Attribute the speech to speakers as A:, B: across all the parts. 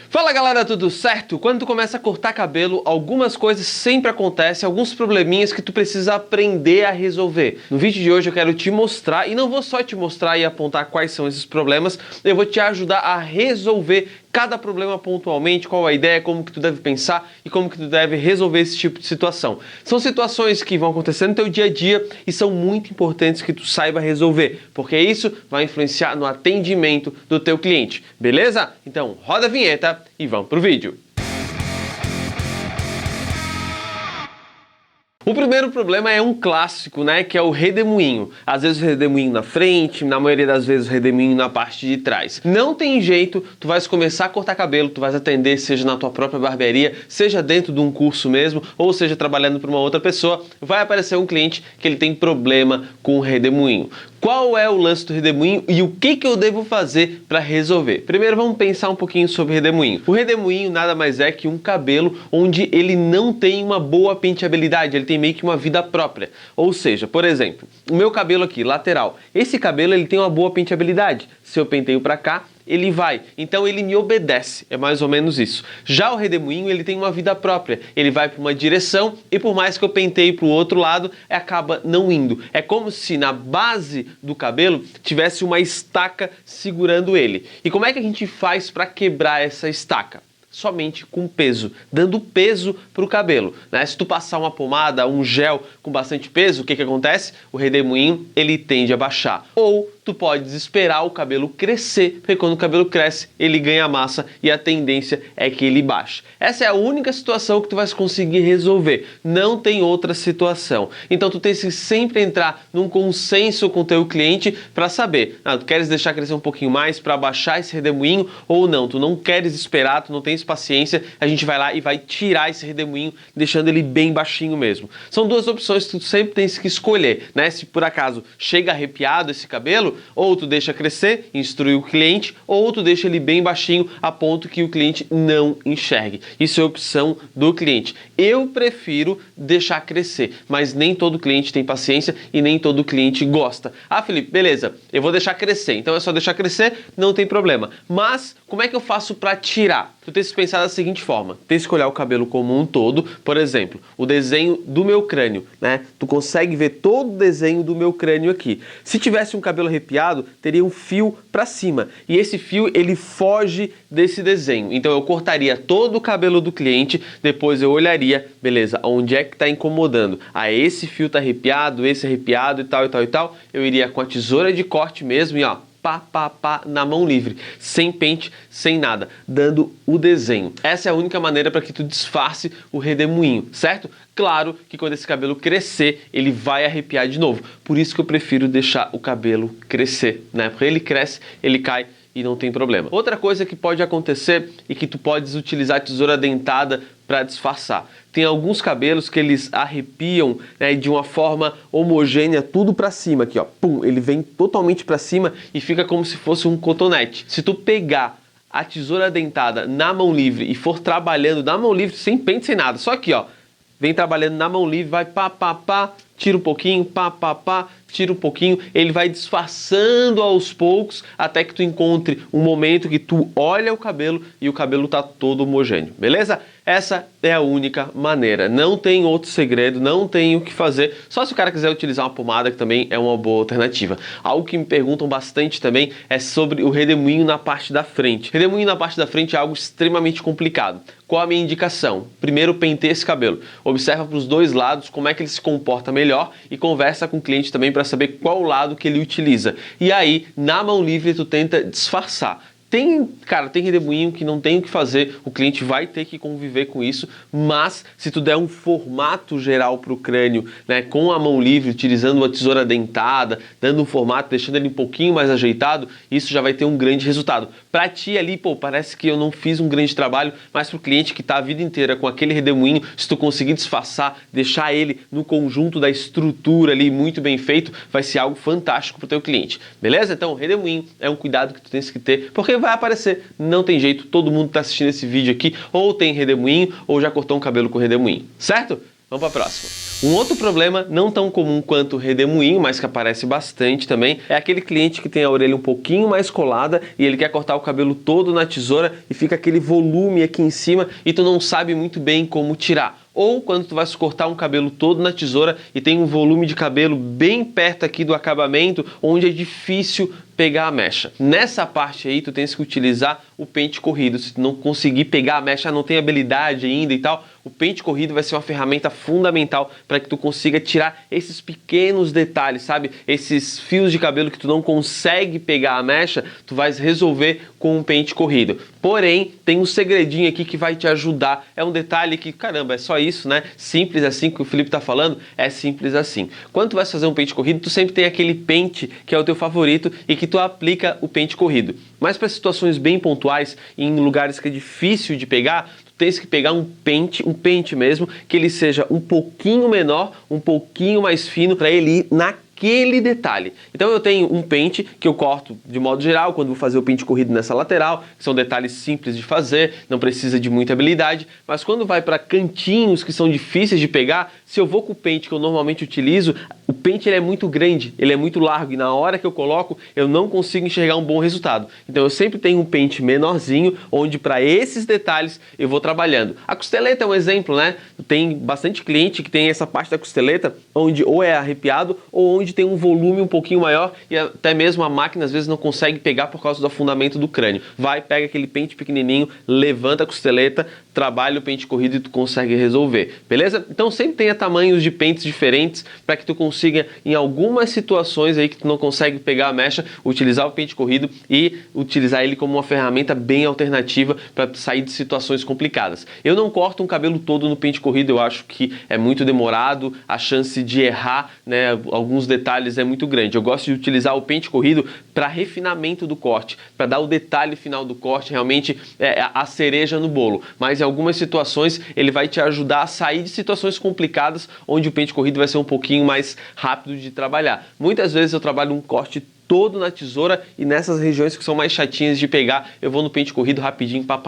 A: Fala galera, tudo certo? Quando tu começa a cortar cabelo, algumas coisas sempre acontecem, alguns probleminhas que tu precisa aprender a resolver. No vídeo de hoje eu quero te mostrar, e não vou só te mostrar e apontar quais são esses problemas, eu vou te ajudar a resolver cada problema pontualmente, qual a ideia, como que tu deve pensar e como que tu deve resolver esse tipo de situação. São situações que vão acontecer no teu dia a dia e são muito importantes que tu saiba resolver, porque isso vai influenciar no atendimento do teu cliente, beleza? Então roda a vinheta e vamos pro vídeo. O primeiro problema é um clássico, né, que é o redemoinho. Às vezes o redemoinho na frente, na maioria das vezes o redemoinho na parte de trás. Não tem jeito, tu vais começar a cortar cabelo, tu vais atender, seja na tua própria barbearia, seja dentro de um curso mesmo, ou seja trabalhando para uma outra pessoa, vai aparecer um cliente que ele tem problema com o redemoinho. Qual é o lance do redemoinho e o que eu devo fazer para resolver? Primeiro vamos pensar um pouquinho sobre o redemoinho. O redemoinho nada mais é que um cabelo onde ele não tem uma boa penteabilidade, ele tem meio que uma vida própria. Ou seja, por exemplo, o meu cabelo aqui, lateral, esse cabelo ele tem uma boa penteabilidade. Se eu penteio para cá, ele vai, então ele me obedece, é mais ou menos isso. Já o redemoinho, ele tem uma vida própria, ele vai para uma direção e por mais que eu penteie para o outro lado, acaba não indo. É como se na base do cabelo tivesse uma estaca segurando ele. E como é que a gente faz para quebrar essa estaca? Somente com peso, dando peso para o cabelo, né? Se tu passar uma pomada, um gel com bastante peso, o que acontece? O redemoinho, ele tende a baixar. Ou tu podes esperar o cabelo crescer, porque quando o cabelo cresce, ele ganha massa e a tendência é que ele baixe. Essa é a única situação que tu vais conseguir resolver, não tem outra situação. Então tu tens que sempre entrar num consenso com o teu cliente para saber, tu queres deixar crescer um pouquinho mais para baixar esse redemoinho ou não, tu não queres esperar, tu não tens paciência, a gente vai lá e vai tirar esse redemoinho, deixando ele bem baixinho mesmo. São duas opções que tu sempre tens que escolher, né? Se por acaso chega arrepiado esse cabelo, ou tu deixa crescer, instrui o cliente, ou tu deixa ele bem baixinho a ponto que o cliente não enxergue. Isso é opção do cliente. Eu prefiro deixar crescer, mas nem todo cliente tem paciência e nem todo cliente gosta. Ah, Felipe, beleza, eu vou deixar crescer, então é só deixar crescer, não tem problema. Mas como é que eu faço para tirar? Tu tens que pensar da seguinte forma, tens que olhar o cabelo como um todo, por exemplo, o desenho do meu crânio, né? Tu consegue ver todo o desenho do meu crânio aqui. Se tivesse um cabelo arrepiado, teria um fio para cima, e esse fio ele foge desse desenho. Então eu cortaria todo o cabelo do cliente, depois eu olharia, beleza, onde é que está incomodando? Ah, esse fio tá arrepiado, esse arrepiado e tal e tal e tal. Eu iria com a tesoura de corte mesmo e ó, pá, na mão livre, sem pente, sem nada, dando o desenho. Essa é a única maneira para que tu disfarce o redemoinho, certo? Claro que quando esse cabelo crescer, ele vai arrepiar de novo. Por isso que eu prefiro deixar o cabelo crescer, né? Porque ele cresce, ele cai e não tem problema. Outra coisa que pode acontecer e que tu podes utilizar a tesoura dentada para disfarçar. Tem alguns cabelos que eles arrepiam, né, de uma forma homogênea, tudo para cima aqui, ó. Pum, ele vem totalmente para cima e fica como se fosse um cotonete. Se tu pegar a tesoura dentada na mão livre e for trabalhando na mão livre, sem pente, sem nada, só aqui, ó. Vem trabalhando na mão livre, vai pá, tira um pouquinho, pá, tira um pouquinho, ele vai disfarçando aos poucos até que tu encontre um momento que tu olha o cabelo e o cabelo tá todo homogêneo, beleza? Essa é a única maneira, não tem outro segredo, não tem o que fazer, só se o cara quiser utilizar uma pomada, que também é uma boa alternativa. Algo que me perguntam bastante também é sobre o redemoinho na parte da frente. Redemoinho na parte da frente é algo extremamente complicado. Qual a minha indicação? Primeiro, penteia esse cabelo. Observa para os dois lados como é que ele se comporta melhor e conversa com o cliente também para saber qual lado que ele utiliza. E aí, na mão livre, tu tenta disfarçar. Tem redemoinho que não tem o que fazer, o cliente vai ter que conviver com isso, mas se tu der um formato geral para o crânio, né, com a mão livre, utilizando uma tesoura dentada, dando um formato, deixando ele um pouquinho mais ajeitado, isso já vai ter um grande resultado. Para ti ali, pô, parece que eu não fiz um grande trabalho, mas para o cliente que está a vida inteira com aquele redemoinho, se tu conseguir disfarçar, deixar ele no conjunto da estrutura ali muito bem feito, vai ser algo fantástico para o teu cliente, beleza? Então, redemoinho é um cuidado que tu tens que ter, porque vai aparecer, não tem jeito, todo mundo está assistindo esse vídeo aqui ou tem redemoinho ou já cortou um cabelo com redemoinho, certo? Vamos para a próxima. Um outro problema, não tão comum quanto o redemoinho, mas que aparece bastante também, é aquele cliente que tem a orelha um pouquinho mais colada e ele quer cortar o cabelo todo na tesoura e fica aquele volume aqui em cima e tu não sabe muito bem como tirar. Ou quando tu vai cortar um cabelo todo na tesoura e tem um volume de cabelo bem perto aqui do acabamento, onde é difícil pegar a mecha. Nessa parte aí, tu tens que utilizar o pente corrido. Se tu não conseguir pegar a mecha, não tem habilidade ainda e tal, o pente corrido vai ser uma ferramenta fundamental para que tu consiga tirar esses pequenos detalhes, sabe? Esses fios de cabelo que tu não consegue pegar a mecha, tu vais resolver com um pente corrido. Porém, tem um segredinho aqui que vai te ajudar. É um detalhe que, caramba, é só isso, né? Simples assim que o Felipe tá falando, é simples assim. Quando tu vai fazer um pente corrido, tu sempre tem aquele pente que é o teu favorito e que tu aplica o pente corrido. Mas para situações bem pontuais, em lugares que é difícil de pegar, tens que pegar um pente mesmo, que ele seja um pouquinho menor, um pouquinho mais fino, para ele ir naquele detalhe. Então eu tenho um pente que eu corto de modo geral quando vou fazer o pente corrido nessa lateral, que são detalhes simples de fazer, não precisa de muita habilidade, mas quando vai para cantinhos que são difíceis de pegar, se eu vou com o pente que eu normalmente utilizo, o pente ele é muito grande, ele é muito largo e na hora que eu coloco eu não consigo enxergar um bom resultado. Então eu sempre tenho um pente menorzinho, onde para esses detalhes eu vou trabalhando. A costeleta é um exemplo, né? Tem bastante cliente que tem essa parte da costeleta onde ou é arrepiado ou onde tem um volume um pouquinho maior e até mesmo a máquina às vezes não consegue pegar por causa do afundamento do crânio. Vai, pega aquele pente pequenininho, levanta a costeleta, trabalha o pente corrido e tu consegue resolver, beleza? Então sempre tenha tamanhos de pentes diferentes para que tu consiga, em algumas situações aí que tu não consegue pegar a mecha, utilizar o pente corrido e utilizar ele como uma ferramenta bem alternativa para sair de situações complicadas. Eu não corto um cabelo todo no pente corrido, eu acho que é muito demorado, a chance de errar, né, alguns detalhes é muito grande. Eu gosto de utilizar o pente corrido para refinamento do corte, para dar o detalhe final do corte, realmente a cereja no bolo. Mas em algumas situações ele vai te ajudar a sair de situações complicadas, onde o pente corrido vai ser um pouquinho mais rápido de trabalhar. Muitas vezes eu trabalho um corte todo na tesoura e nessas regiões que são mais chatinhas de pegar, eu vou no pente corrido rapidinho, pá,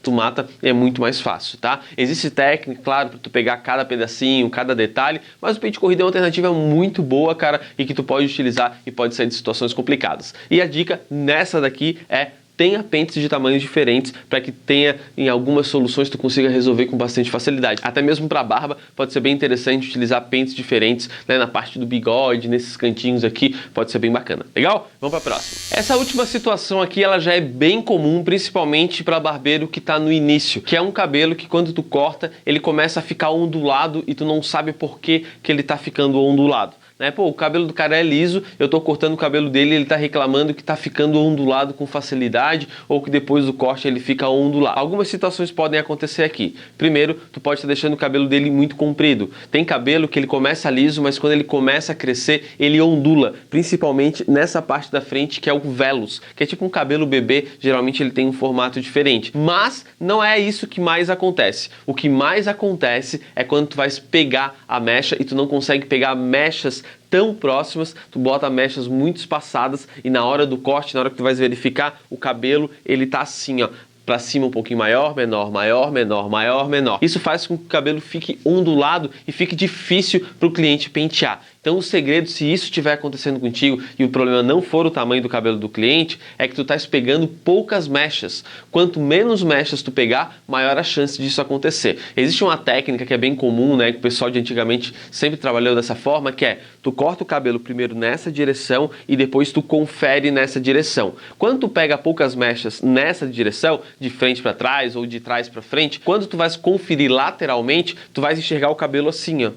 A: tu mata, é muito mais fácil, tá? Existe técnica, claro, para tu pegar cada pedacinho, cada detalhe, mas o pente corrido é uma alternativa muito boa, cara, e que tu pode utilizar e pode sair de situações complicadas. E a dica nessa daqui é: tenha pentes de tamanhos diferentes para que tenha, em algumas soluções, tu consiga resolver com bastante facilidade. Até mesmo para barba pode ser bem interessante utilizar pentes diferentes, né, na parte do bigode, nesses cantinhos aqui, pode ser bem bacana. Legal? Vamos para a próxima. Essa última situação aqui, ela já é bem comum, principalmente para barbeiro que está no início, que é um cabelo que quando tu corta, ele começa a ficar ondulado e tu não sabe por que ele está ficando ondulado. Pô, o cabelo do cara é liso, eu tô cortando o cabelo dele, ele tá reclamando que tá ficando ondulado com facilidade ou que depois do corte ele fica ondulado. Algumas situações podem acontecer aqui. Primeiro, tu pode estar deixando o cabelo dele muito comprido. Tem cabelo que ele começa liso, mas quando ele começa a crescer, ele ondula, principalmente nessa parte da frente que é o vellus, que é tipo um cabelo bebê, geralmente ele tem um formato diferente. Mas não é isso que mais acontece. O que mais acontece é quando tu vais pegar a mecha e tu não consegue pegar mechas tão próximas, tu bota mechas muito espaçadas e na hora do corte, na hora que tu vais verificar, o cabelo, ele tá assim, ó, para cima um pouquinho maior, menor, maior, menor, maior, menor. Isso faz com que o cabelo fique ondulado e fique difícil para o cliente pentear. Então o segredo, se isso estiver acontecendo contigo e o problema não for o tamanho do cabelo do cliente, é que tu estás pegando poucas mechas. Quanto menos mechas tu pegar, maior a chance disso acontecer. Existe uma técnica que é bem comum, né, que o pessoal de antigamente sempre trabalhou dessa forma, que é: tu corta o cabelo primeiro nessa direção e depois tu confere nessa direção. Quando tu pega poucas mechas nessa direção, de frente para trás ou de trás para frente, quando tu vais conferir lateralmente, tu vais enxergar o cabelo assim, ó.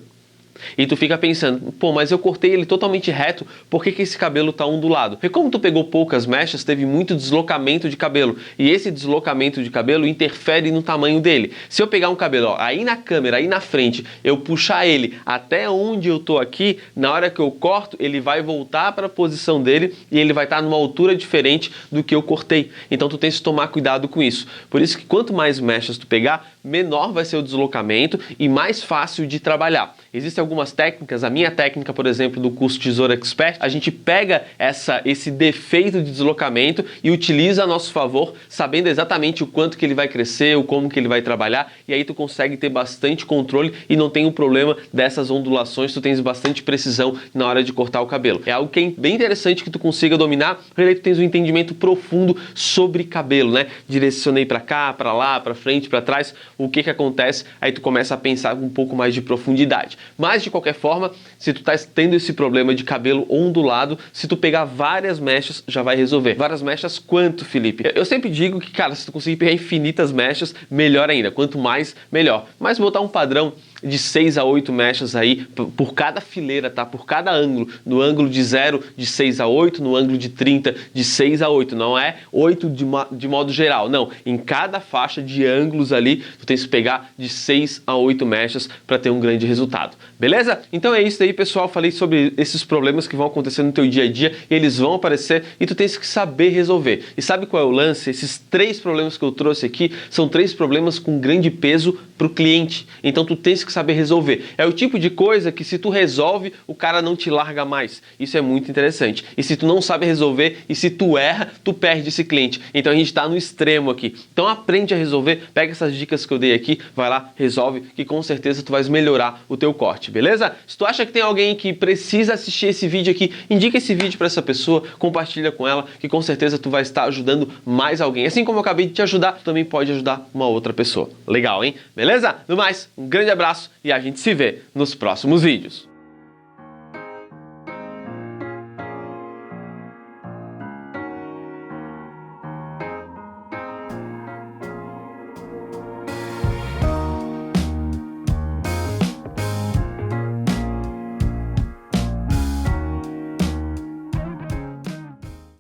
A: E tu fica pensando, pô, mas eu cortei ele totalmente reto, por que esse cabelo tá ondulado? Porque como tu pegou poucas mechas, teve muito deslocamento de cabelo. E esse deslocamento de cabelo interfere no tamanho dele. Se eu pegar um cabelo, ó, aí na câmera, aí na frente, eu puxar ele até onde eu tô aqui, na hora que eu corto, ele vai voltar para a posição dele e ele vai estar numa altura diferente do que eu cortei. Então tu tens que tomar cuidado com isso. Por isso que quanto mais mechas tu pegar, menor vai ser o deslocamento e mais fácil de trabalhar. Existem algumas técnicas, a minha técnica, por exemplo, do curso Tesouro Expert, a gente pega esse defeito de deslocamento e utiliza a nosso favor, sabendo exatamente o quanto que ele vai crescer, o como que ele vai trabalhar, e aí tu consegue ter bastante controle e não tem o problema dessas ondulações, tu tens bastante precisão na hora de cortar o cabelo. É algo que é bem interessante que tu consiga dominar, porque aí tu tens um entendimento profundo sobre cabelo, né? Direcionei para cá, para lá, para frente, para trás, o que acontece, aí tu começa a pensar com um pouco mais de profundidade. Mas de qualquer forma, se tu tá tendo esse problema de cabelo ondulado, se tu pegar várias mechas, já vai resolver. Várias mechas quanto, Felipe? Eu sempre digo que, cara, se tu conseguir pegar infinitas mechas, melhor ainda. Quanto mais, melhor. Mas botar um padrão de 6 a 8 mechas aí por cada fileira, tá? Por cada ângulo. No ângulo de 0, de 6 a 8, no ângulo de 30, de 6 a 8. Não é 8 de modo geral, não. Em cada faixa de ângulos ali, tu tens que pegar de 6 a 8 mechas para ter um grande resultado. Beleza? Então é isso aí, pessoal. Falei sobre esses problemas que vão acontecer no teu dia a dia, e eles vão aparecer e tu tens que saber resolver. E sabe qual é o lance? Esses 3 problemas que eu trouxe aqui são 3 problemas com grande peso para o cliente. Então tu tens que saber resolver. É o tipo de coisa que se tu resolve, o cara não te larga mais. Isso é muito interessante. E se tu não sabe resolver e se tu erra, tu perde esse cliente. Então a gente está no extremo aqui. Então aprende a resolver, pega essas dicas que eu dei aqui, vai lá, resolve, que com certeza tu vais melhorar o teu corte, beleza? Se tu acha que tem alguém que precisa assistir esse vídeo aqui, indica esse vídeo para essa pessoa, compartilha com ela, que com certeza tu vai estar ajudando mais alguém. Assim como eu acabei de te ajudar, tu também pode ajudar uma outra pessoa. Legal, hein? Beleza? No mais, um grande abraço e a gente se vê nos próximos vídeos.